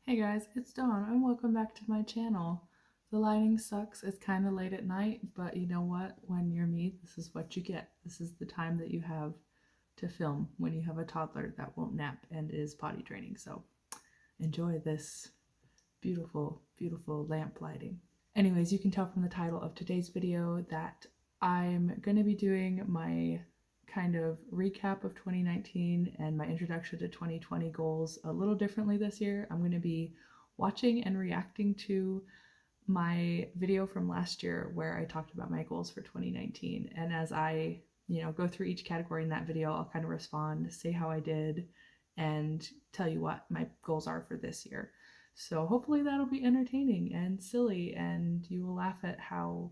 Hey guys, it's Dawn and welcome back to my channel. The lighting sucks, it's kind of late at night, but you know what? When you're me, this is what you get. This is the time that you have to film when you have a toddler that won't nap and is potty training. So enjoy this beautiful, beautiful lamp lighting. Anyways, you can tell from the title of today's video that I'm going to be doing my kind of recap of 2019 and my introduction to 2020 goals a little differently this year. I'm going to be watching and reacting to my video from last year where I talked about my goals for 2019. And as I, go through each category in that video, I'll kind of respond, say how I did, and tell you what my goals are for this year. So hopefully that'll be entertaining and silly, and you will laugh at how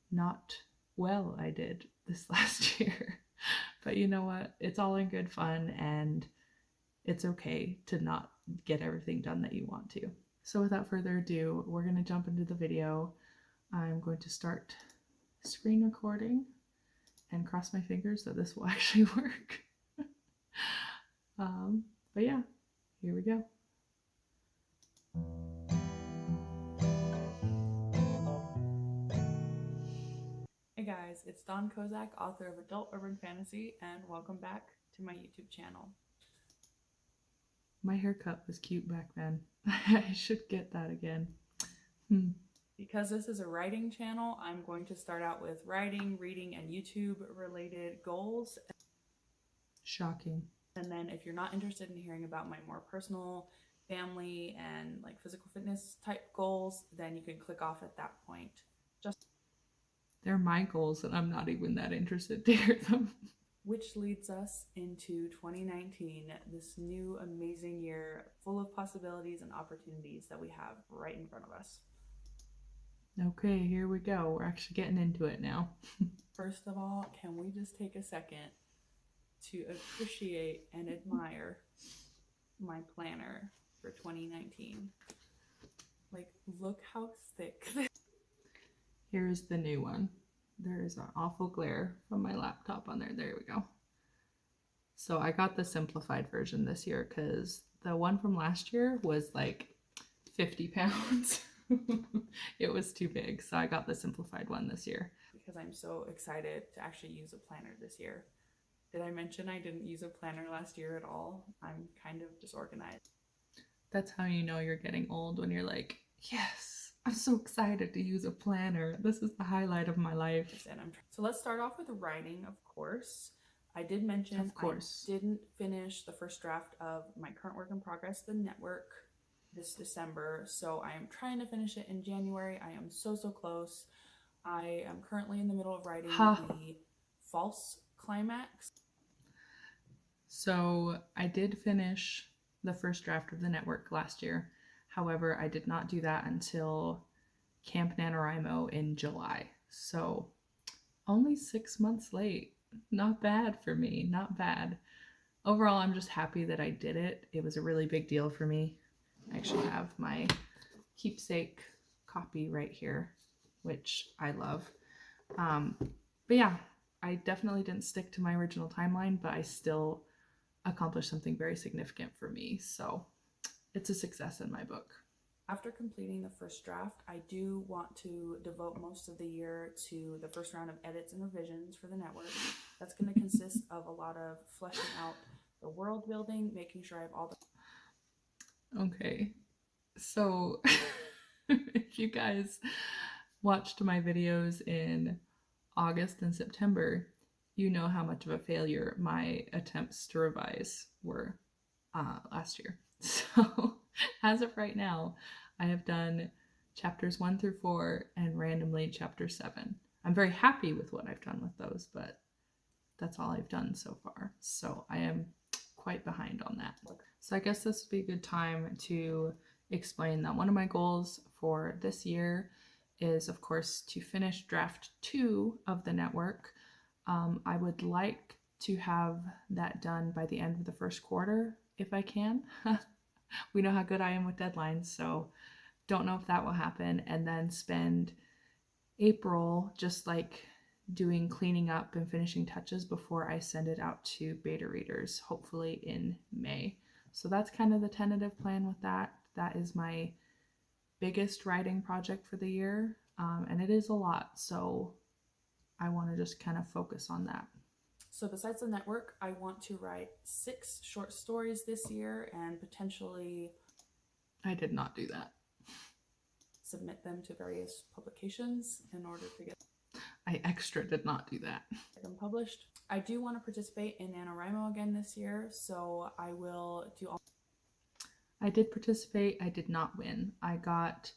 not well I did this last year. But you know what? It's all in good fun, and it's okay to not get everything done that you want to. So without further ado, we're going to jump into the video. I'm going to start screen recording and cross my fingers that this will actually work. But yeah, here we go. Hey guys, it's Dawn Kozak, author of Adult Urban Fantasy, and welcome back to my YouTube channel. My haircut was cute back then. I should get that again. Because this is a writing channel, I'm going to start out with writing, reading, and YouTube related goals. Shocking. And then if you're not interested in hearing about my more personal, family, and like physical fitness type goals, then you can click off at that point. They're my goals and I'm not even that interested to hear them. Which leads us into 2019, this new amazing year full of possibilities and opportunities that we have right in front of us. Okay, here we go. We're actually getting into it now. First of all, can we just take a second to appreciate and admire my planner for 2019? Like, look how thick this. Here's the new one. There is an awful glare from my laptop on there. There we go. So I got the simplified version this year because the one from last year was like 50 pounds. It was too big. So I got the simplified one this year. Because I'm so excited to actually use a planner this year. Did I mention I didn't use a planner last year at all? I'm kind of disorganized. That's how you know you're getting old, when you're like, yes, I'm so excited to use a planner. This is the highlight of my life. So let's start off with writing, of course. I did mention I didn't finish the first draft of my current work in progress, The Network, this December. So I am trying to finish it in January. I am so close. I am currently in the middle of writing the false climax. So I did finish the first draft of The Network last year. However, I did not do that until Camp NaNoWriMo in July. So only 6 months late. Not bad for me, not bad. Overall, I'm just happy that I did it. It was a really big deal for me. I actually have my keepsake copy right here, which I love. But yeah, I definitely didn't stick to my original timeline, but I still accomplished something very significant for me. So it's a success in my book. After completing the first draft, I do want to devote most of the year to the first round of edits and revisions for The Network. That's going to consist of a lot of fleshing out the world building, making sure I have all the... Okay, so if you guys watched my videos in August and September, you know how much of a failure my attempts to revise were last year. So as of right now, I have done chapters 1 through 4 and randomly chapter 7. I'm very happy with what I've done with those, but that's all I've done so far. So I am quite behind on that. So I guess this would be a good time to explain that one of my goals for this year is, of course, to finish draft 2 of The Network. I would like to have that done by the end of the first quarter, if I can. We know how good I am with deadlines, so don't know if that will happen. And then spend April just like doing cleaning up and finishing touches before I send it out to beta readers, hopefully in May. So that's kind of the tentative plan with that. That is my biggest writing project for the year, and it is a lot, so I want to just kind of focus on that. So besides the network, I want to write 6 short stories this year and potentially I did not do that. submit them to various publications in order to get I extra did not do that. them published. I do want to participate in NaNoWriMo again this year, so I will do all. I did participate. I did not win. I got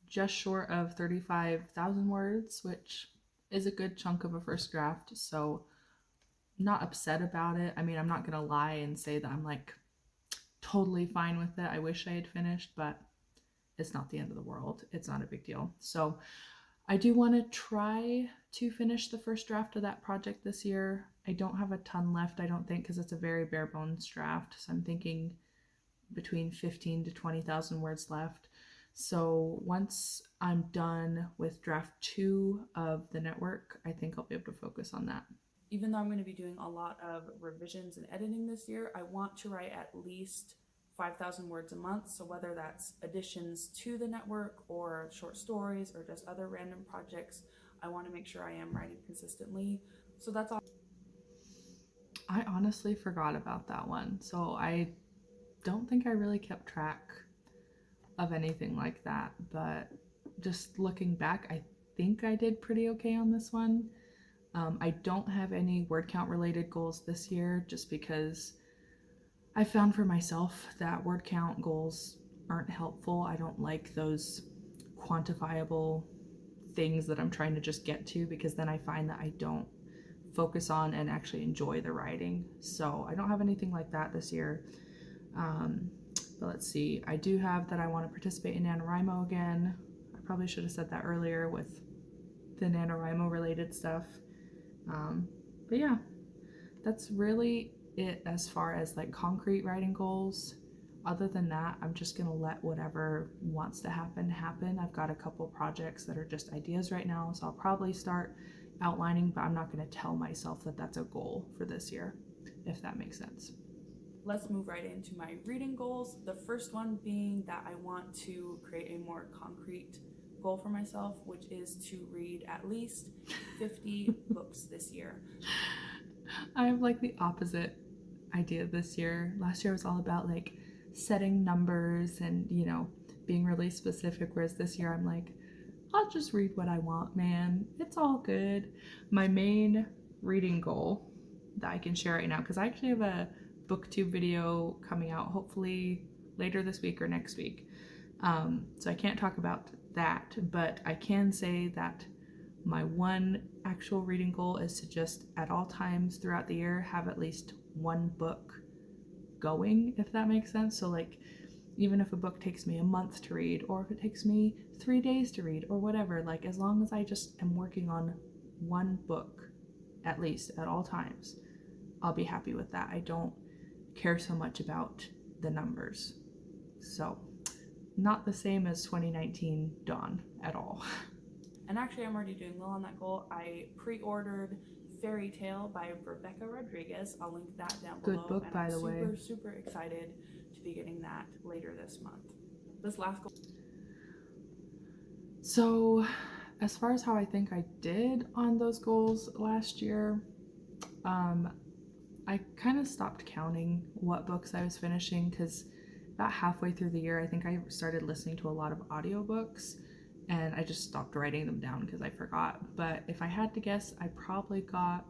just short of 35,000 words, which is a good chunk of a first draft, so not upset about it. I mean, I'm not gonna lie and say that I'm like totally fine with it. I wish I had finished, but it's not the end of the world. It's not a big deal. So I do want to try to finish the first draft of that project this year. I don't have a ton left, I don't think, because it's a very bare bones draft. So I'm thinking between 15 to 20,000 words left. So once I'm done with draft 2 of the network, I think I'll be able to focus on that. Even though I'm going to be doing a lot of revisions and editing this year, I want to write at least 5,000 words a month. So whether that's additions to the network or short stories or just other random projects, I want to make sure I am writing consistently. So that's all. I honestly forgot about that one. So I don't think I really kept track of anything like that. But just looking back, I think I did pretty okay on this one. I don't have any word count related goals this year just because I found for myself that word count goals aren't helpful. I don't like those quantifiable things that I'm trying to just get to, because then I find that I don't focus on and actually enjoy the writing. So I don't have anything like that this year. But let's see. I do have that I want to participate in NaNoWriMo again. I probably should have said that earlier with the NaNoWriMo related stuff. But yeah, that's really it as far as like concrete writing goals. Other than that, I'm just gonna let whatever wants to happen. I've got a couple projects that are just ideas right now, so I'll probably start outlining, but I'm not gonna tell myself that that's a goal for this year, if that makes sense. Let's move right into my reading goals. The first one being that I want to create a more concrete goal for myself, which is to read at least 50 books this year. I have like the opposite idea this year. Last year was all about like setting numbers and, being really specific, whereas this year I'm like, I'll just read what I want, man. It's all good. My main reading goal that I can share right now, because I actually have a booktube video coming out hopefully later this week or next week. So I can't talk about that, but I can say that my one actual reading goal is to just at all times throughout the year have at least one book going, if that makes sense. So like, even if a book takes me a month to read, or if it takes me 3 days to read, or whatever, like as long as I just am working on one book at least at all times, I'll be happy with that. I don't care so much about the numbers. So not the same as 2019 Dawn at all. And actually, I'm already doing well on that goal. I pre-ordered Fairy Tale by Rebecca Rodriguez. I'll link that down below. Good book, and by I'm the way. Super excited to be getting that later this month. This last goal. So, as far as how I think I did on those goals last year, I kind of stopped counting what books I was finishing, because about halfway through the year, I think I started listening to a lot of audiobooks, and I just stopped writing them down because I forgot. But if I had to guess, I probably got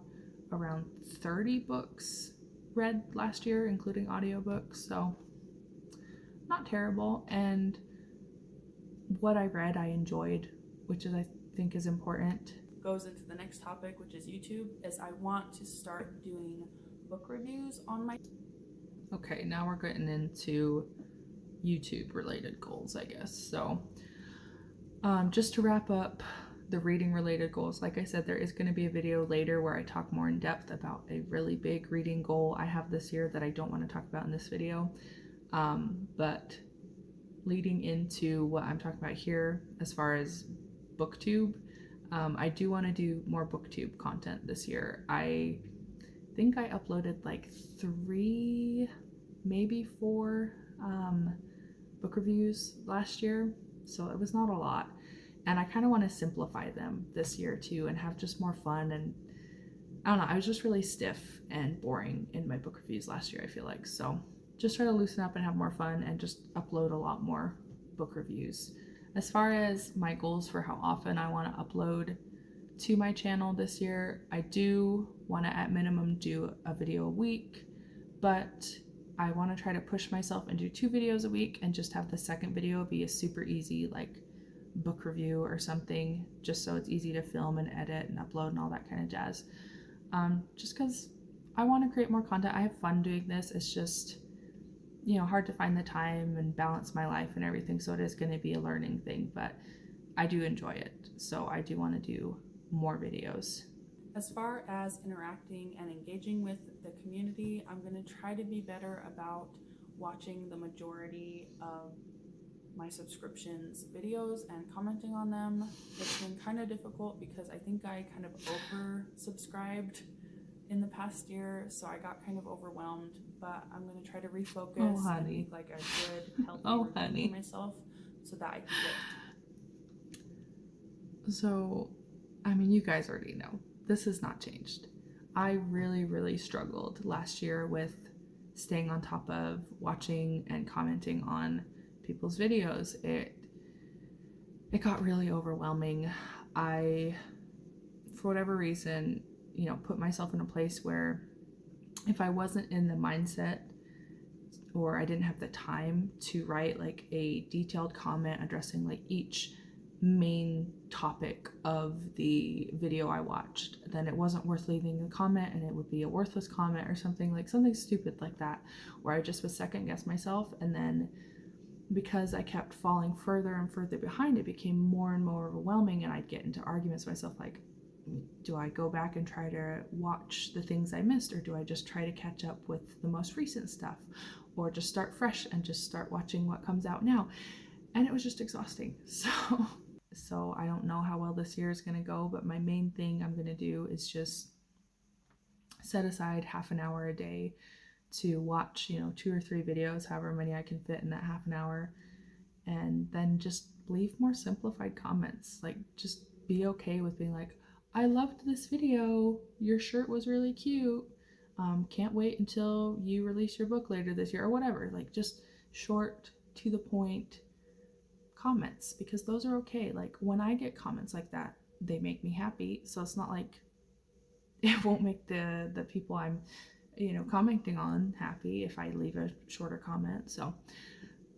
around 30 books read last year, including audiobooks, so not terrible. And what I read, I enjoyed, which is, I think, is important. Goes into the next topic, which is YouTube, is I want to start doing book reviews on my. Okay, now we're getting into YouTube related goals, I guess. So just to wrap up the reading related goals, like I said, there is going to be a video later where I talk more in depth about a really big reading goal I have this year that I don't want to talk about in this video. But leading into what I'm talking about here as far as booktube, I do want to do more booktube content this year. I think I uploaded like 3, maybe 4 book reviews last year, so it was not a lot. And I kind of want to simplify them this year too and have just more fun. And I don't know, I was just really stiff and boring in my book reviews last year, I feel like. So just try to loosen up and have more fun and just upload a lot more book reviews. As far as my goals for how often I want to upload to my channel this year, I do want to at minimum do a video a week, but I want to try to push myself and do 2 videos a week and just have the second video be a super easy like book review or something, just so it's easy to film and edit and upload and all that kind of jazz. Just because I want to create more content. I have fun doing this. It's just, you know, hard to find the time and balance my life and everything, so it is going to be a learning thing, but I do enjoy it, so I do want to do more videos. As far as interacting and engaging with the community, I'm going to try to be better about watching the majority of my subscriptions videos and commenting on them. It's been kind of difficult because I think I kind of oversubscribed in the past year, so I got kind of overwhelmed, but I'm going to try to refocus and make like a good, healthy review for myself so that I can get. So, I mean, you guys already know, this has not changed. I really struggled last year with staying on top of watching and commenting on people's videos. It got really overwhelming. I, for whatever reason, you know, put myself in a place where if I wasn't in the mindset or I didn't have the time to write like a detailed comment addressing like each main topic of the video I watched, then it wasn't worth leaving a comment, and it would be a worthless comment or something stupid like that, where I just would second guess myself. And then because I kept falling further and further behind, it became more and more overwhelming, and I'd get into arguments with myself like, do I go back and try to watch the things I missed, or do I just try to catch up with the most recent stuff, or just start fresh and just start watching what comes out now? And it was just exhausting. So I don't know how well this year is going to go, but my main thing I'm going to do is just set aside half an hour a day to watch, you know, 2 or 3 videos, however many I can fit in that half an hour, and then just leave more simplified comments. Like, just be okay with being like, I loved this video, your shirt was really cute, can't wait until you release your book later this year, or whatever. Like, just short, to the point comments, because those are okay. Like, when I get comments like that, they make me happy, so it's not like it won't make the people I'm, you know, commenting on happy if I leave a shorter comment. So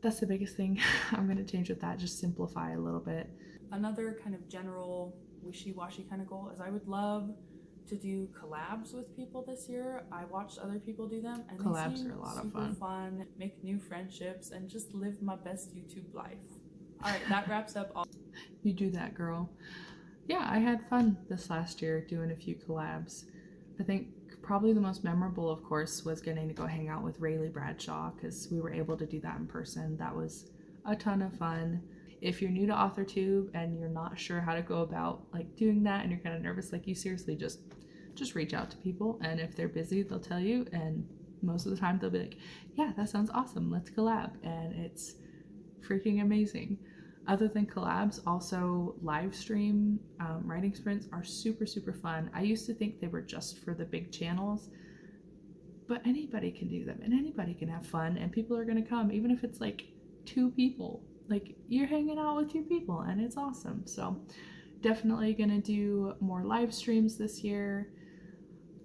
that's the biggest thing I'm going to change with that, just simplify a little bit. Another kind of general wishy-washy kind of goal is I would love to do collabs with people this year. I watched other people do them, and collabs they seem are a lot super of fun, make new friendships, and just live my best YouTube life. All right, that wraps up all. You do that, girl. Yeah, I had fun this last year doing a few collabs. I think probably the most memorable, of course, was getting to go hang out with Rayleigh Bradshaw, because we were able to do that in person. That was a ton of fun. If you're new to AuthorTube and you're not sure how to go about like doing that, and you're kind of nervous, like, you seriously just reach out to people, and if they're busy, they'll tell you, and most of the time they'll be like, yeah, that sounds awesome, let's collab, and it's freaking amazing. Other than collabs, also live stream writing sprints are super fun. I used to think they were just for the big channels, but anybody can do them, and anybody can have fun, and people are going to come, even if it's like 2 people. Like, you're hanging out with 2 people, and it's awesome. So definitely gonna do more live streams this year.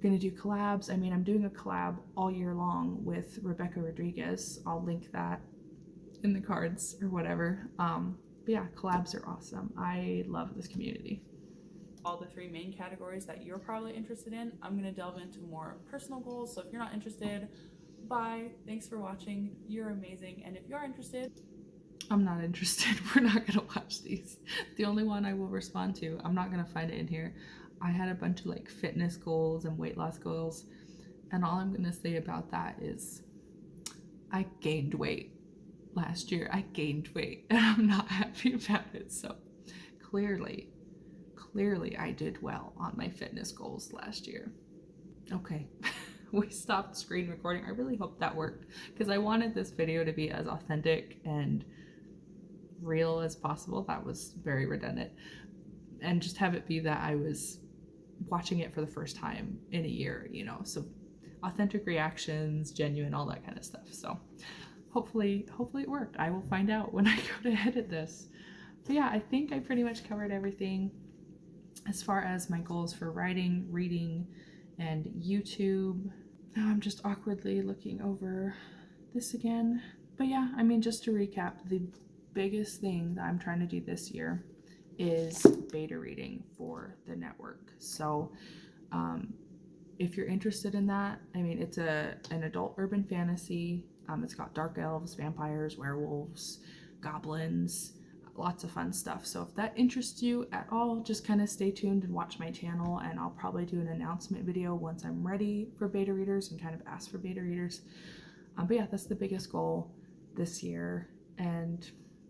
Gonna do collabs. I mean, I'm doing a collab all year long with Rebecca Rodriguez. I'll link that in the cards or whatever. But yeah, collabs are awesome. I love this community. All the 3 main categories that you're probably interested in. I'm gonna delve into more personal goals, so if you're not interested, bye. Thanks for watching. You're amazing. And if you are interested, I'm not interested. We're not gonna watch these. The only one I will respond to, I'm not gonna find it in here. I had a bunch of like fitness goals and weight loss goals, and all I'm gonna say about that is I gained weight last year. I gained weight, and I'm not happy about it. So clearly I did well on my fitness goals last year. Okay. we stopped screen recording. I really hope that worked because I wanted this video to be as authentic and real as possible. That was very redundant. And just have it be that I was watching it for the first time in a year, you know, so authentic reactions, genuine, all that kind of stuff. So hopefully it worked. I will find out when I go to edit this. But yeah, I think I pretty much covered everything as far as my goals for writing, reading, and YouTube. Now I'm just awkwardly looking over this again. But yeah, I mean, just to recap, the biggest thing that I'm trying to do this year is beta reading for the network. So if you're interested in that, I mean, it's an adult urban fantasy. It's got dark elves, vampires, werewolves, goblins, lots of fun stuff. So if that interests you at all, just kind of stay tuned and watch my channel, and I'll probably do an announcement video once I'm ready for beta readers and kind of ask for beta readers. But yeah, that's the biggest goal this year, and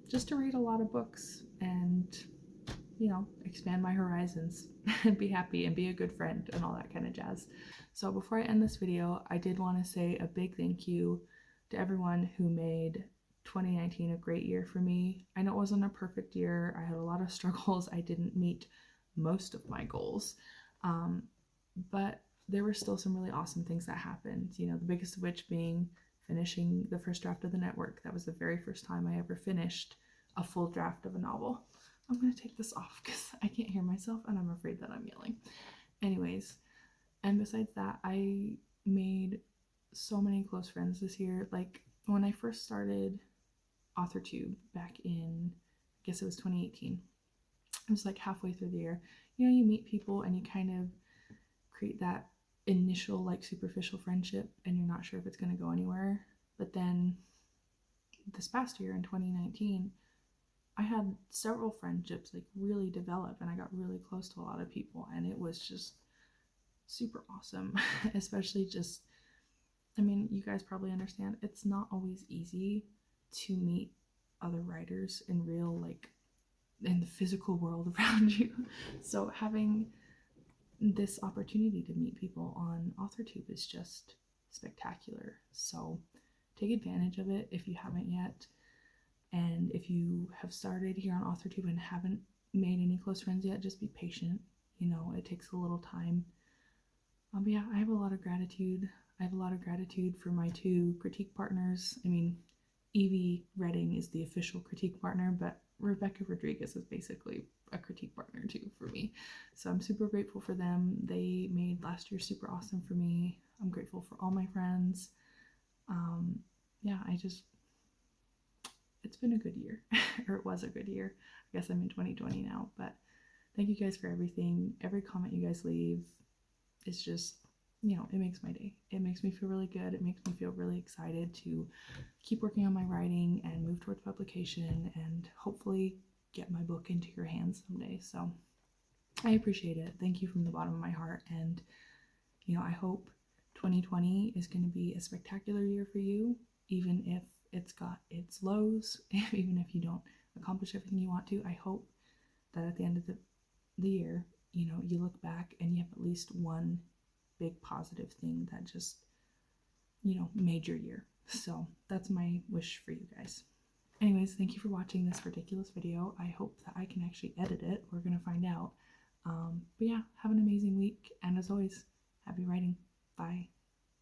just to read a lot of books and, you know, expand my horizons and be happy and be a good friend and all that kind of jazz. So before I end this video, I did want to say a big thank you to everyone who made 2019 a great year for me. I know it wasn't a perfect year. I had a lot of struggles. I didn't meet most of my goals, but there were still some really awesome things that happened, you know, the biggest of which being finishing the first draft of the network. That was the very first time I ever finished a full draft of a novel. I'm going to take this off because I can't hear myself and I'm afraid that I'm yelling. Anyways, and besides that, I made so many close friends this year. Like when I first started AuthorTube back in, I guess it was 2018, it was like halfway through the year, you know, you meet people and you kind of create that initial like superficial friendship and you're not sure if it's going to go anywhere. But then this past year in 2019, I had several friendships like really develop and I got really close to a lot of people, and it was just super awesome. Especially just, I mean, you guys probably understand, it's not always easy to meet other writers in real, like in the physical world around you. So having this opportunity to meet people on AuthorTube is just spectacular. So take advantage of it if you haven't yet. And if you have started here on AuthorTube and haven't made any close friends yet, just be patient. You know, it takes a little time. But yeah, I have a lot of gratitude. I have a lot of gratitude for my two critique partners. I mean, Evie Redding is the official critique partner, but Rebecca Rodriguez is basically a critique partner too for me. So I'm super grateful for them. They made last year super awesome for me. I'm grateful for all my friends. Yeah, it's been a good year, or it was a good year. I guess I'm in 2020 now, but thank you guys for everything. Every comment you guys leave is just, you know, it makes my day. It makes me feel really good. It makes me feel really excited to keep working on my writing and move towards publication and hopefully get my book into your hands someday. So I appreciate it. Thank you from the bottom of my heart. And, you know, I hope 2020 is going to be a spectacular year for you, even if it's got its lows, even if you don't accomplish everything you want to. I hope that at the end of the year, you know, you look back and you have at least one big positive thing that just, you know, made your year. So that's my wish for you guys. Anyways, thank you for watching this ridiculous video. I hope that I can actually edit it. We're gonna find out. But yeah, have an amazing week, and as always, happy writing. Bye.